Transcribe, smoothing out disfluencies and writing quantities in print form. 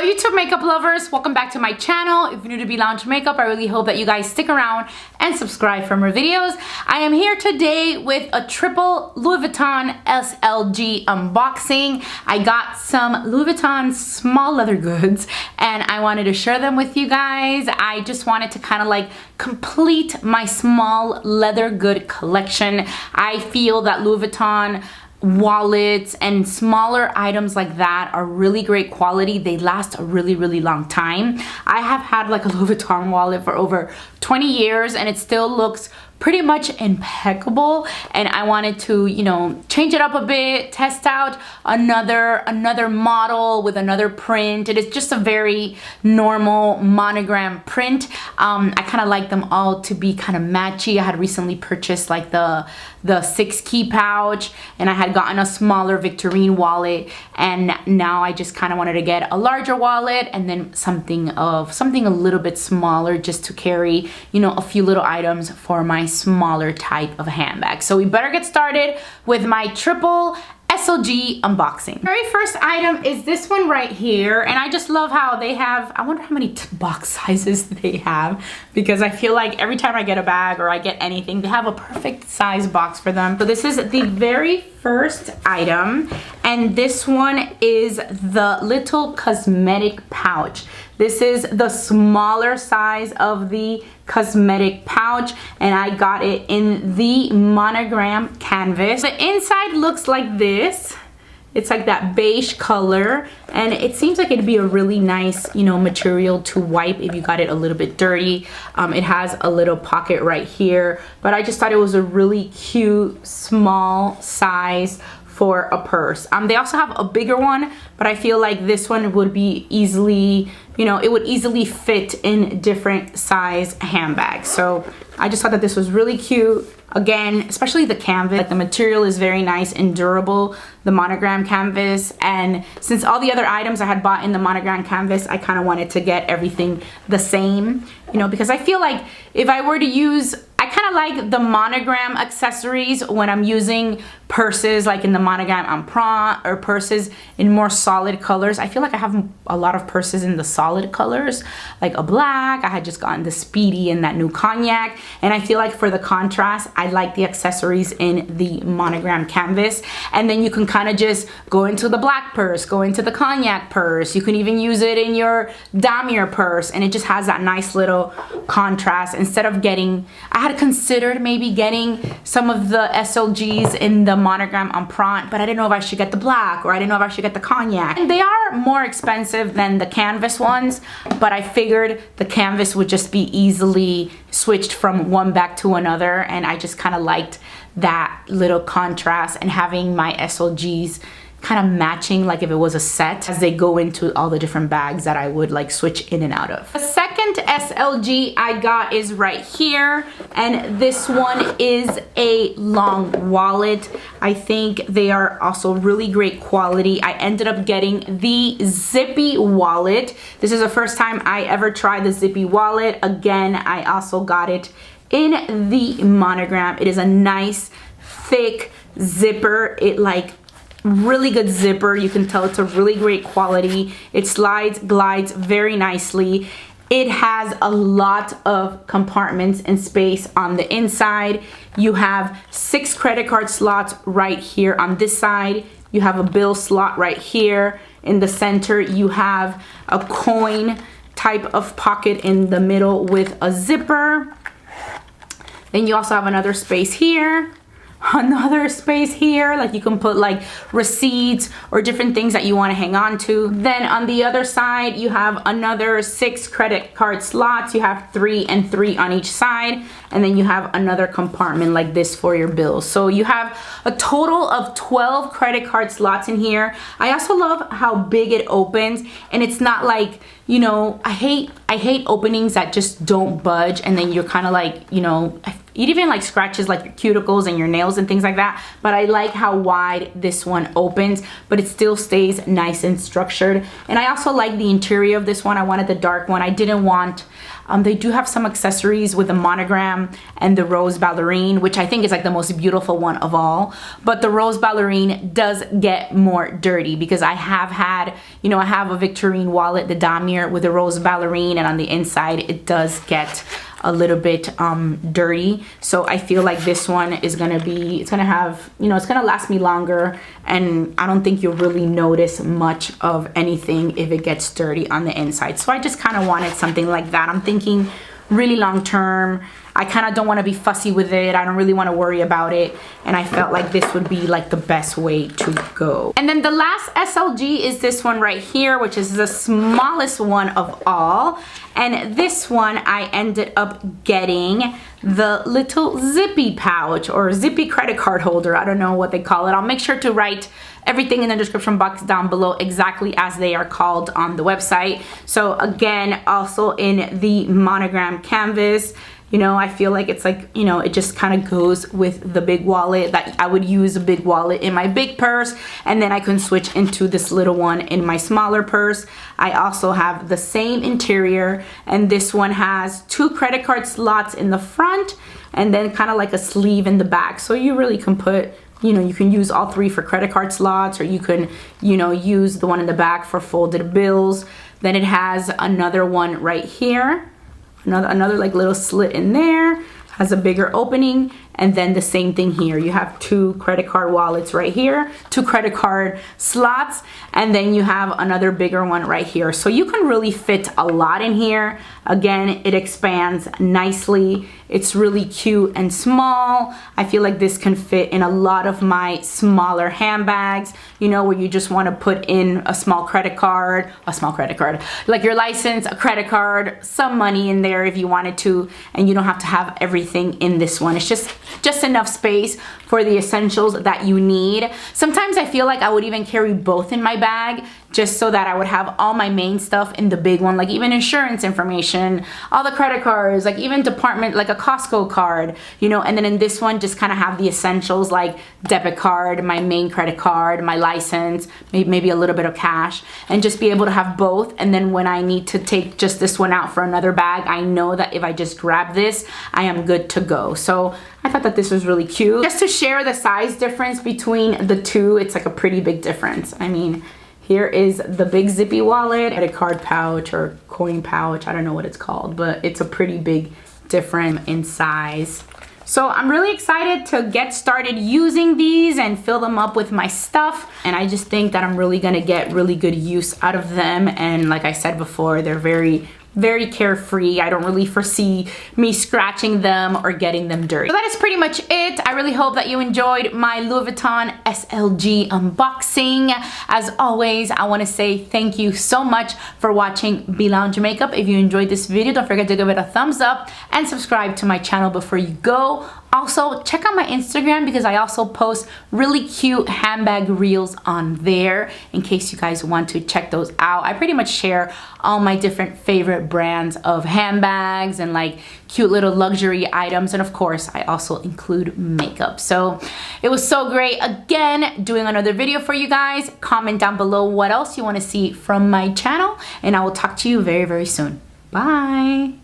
Hello YouTube makeup lovers, welcome back to my channel. If you're new to Be Lounge Makeup, I really hope that you guys stick around and subscribe for more videos. I am here today with a triple Louis Vuitton SLG unboxing. I got some Louis Vuitton small leather goods and I wanted to share them with you guys. I just wanted to kind of like complete my small leather good collection. I feel that Louis Vuitton wallets and smaller items like that are really great quality. They last a really long time. I have had like a Louis Vuitton wallet for over 20 years and it still looks pretty much impeccable, and I wanted to, you know, change it up a bit, test out another model with another print. It is just a very normal monogram print. I kind of like them all to be kind of matchy. I had recently purchased like the 6-key pouch, and I had gotten a smaller Victorine wallet, and now I just kind of wanted to get a larger wallet and then something a little bit smaller just to carry, you know, a few little items for my smaller type of handbag. So we better get started with my triple SLG unboxing. Very first item is this one right here, and I just love how they have, I wonder how many box sizes they have, because I feel like every time I get a bag or I get anything, they have a perfect size box for them. So this is the very first item, and this one is the little cosmetic pouch. This is the smaller size of the cosmetic pouch, and I got it in the monogram canvas. The inside looks like this. It's like that beige color, and it seems like it'd be a really nice, you know, material to wipe if you got it a little bit dirty. It has a little pocket right here, but I just thought it was a really cute small size for a purse. They also have a bigger one, but I feel like this one would be easily, you know, it would easily fit in different size handbags. So I just thought that this was really cute. Again, especially the canvas, like the material is very nice and durable, the monogram canvas. And since all the other items I had bought in the monogram canvas, I kind of wanted to get everything the same, you know, because I feel like if I were to use, I kind of like the monogram accessories when I'm using purses like in the monogram emprunt or purses in more solid colors. I feel like I have a lot of purses in the solid colors, like a black. I had just gotten the Speedy and that new cognac, and I feel like for the contrast, I like the accessories in the monogram canvas. And then you can kind of just go into the black purse, go into the cognac purse. You can even use it in your damier purse, and it just has that nice little contrast. Instead of getting, I had considered maybe getting some of the SLGs in the monogram emprunt, but I didn't know if I should get the black or I didn't know if I should get the cognac. And they are more expensive than the canvas ones, but I figured the canvas would just be easily switched from one bag to another, and I just kind of liked that little contrast and having my SLGs kind of matching, like if it was a set, as they go into all the different bags that I would like switch in and out of. The second SLG I got is right here, and this one is a long wallet. I think they are also really great quality. I ended up getting the Zippy wallet. This is the first time I ever tried the Zippy wallet. Again, I also got it in the monogram. It is a nice thick zipper. It like really good zipper. You can tell it's a really great quality. It glides very nicely. It has a lot of compartments and space on the inside. You have 6 credit card slots right here on this side. You have a bill slot right here. In the center, you have a coin type of pocket in the middle with a zipper. Then you also have another space here, another space here, like you can put like receipts or different things that you want to hang on to. Then on the other side, you have another 6 credit card slots. You have 3 and 3 on each side, and then you have another compartment like this for your bills. So you have a total of 12 credit card slots in here. I also love how big it opens, and it's not like, you know, I hate openings that just don't budge, and then you're kind of like, you know, it even like scratches like your cuticles and your nails and things like that. But I like how wide this one opens, but it still stays nice and structured. And I also like the interior of this one. I wanted the dark one. I didn't want, they do have some accessories with the monogram and the rose ballerine, which I think is like the most beautiful one of all. But the rose ballerine does get more dirty because I have had, you know, I have a Victorine wallet, the damier with the rose ballerine, and on the inside it does get a little bit dirty. So I feel like this one is gonna be, it's gonna have, you know, it's gonna last me longer, and I don't think you'll really notice much of anything if it gets dirty on the inside. So I just kind of wanted something like that. I'm thinking really long term. I kind of don't want to be fussy with it. I don't really want to worry about it. And I felt like this would be like the best way to go. And then the last SLG is this one right here, which is the smallest one of all. And this one I ended up getting the little Zippy pouch or Zippy credit card holder. I don't know what they call it. I'll make sure to write everything in the description box down below exactly as they are called on the website. So again, also in the monogram canvas. You know, I feel like it's like, you know, it just kind of goes with the big wallet, that I would use a big wallet in my big purse, and then I can switch into this little one in my smaller purse. I also have the same interior, and this one has 2 credit card slots in the front and then kind of like a sleeve in the back. So you really can put, you know, you can use all 3 for credit card slots, or you can, you know, use the one in the back for folded bills. Then it has another one right here. Another like little slit in there, has a bigger opening, and then the same thing here. You have 2 credit card wallets right here, 2 credit card slots, and then you have another bigger one right here. So you can really fit a lot in here. Again, it expands nicely. It's really cute and small. I feel like this can fit in a lot of my smaller handbags, you know, where you just want to put in a small credit card, like your license, a credit card, some money in there if you wanted to, and you don't have to have everything in this one. It's just enough space for the essentials that you need. Sometimes I feel like I would even carry both in my bag, just so that I would have all my main stuff in the big one, like even insurance information, all the credit cards, like even department, like a Costco card, you know, and then in this one, just kind of have the essentials like debit card, my main credit card, my license, maybe a little bit of cash, and just be able to have both. And then when I need to take just this one out for another bag, I know that if I just grab this, I am good to go. So I thought that this was really cute. Just to share the size difference between the two, it's like a pretty big difference. I mean, here is the big Zippy wallet, credit card pouch or coin pouch, I don't know what it's called, but it's a pretty big difference in size. So I'm really excited to get started using these and fill them up with my stuff. And I just think that I'm really gonna get really good use out of them. And like I said before, they're very carefree. I don't really foresee me scratching them or getting them dirty. So that is pretty much it. I really hope that you enjoyed my Louis Vuitton SLG unboxing. As always, I want to say thank you so much for watching Be Lounge Makeup. If you enjoyed this video, don't forget to give it a thumbs up and subscribe to my channel before you go. Also, check out my Instagram because I also post really cute handbag reels on there in case you guys want to check those out. I pretty much share all my different favorite brands of handbags and like cute little luxury items, and of course I also include makeup. So it was so great again doing another video for you guys. Comment down below what else you want to see from my channel, and I will talk to you very soon. Bye.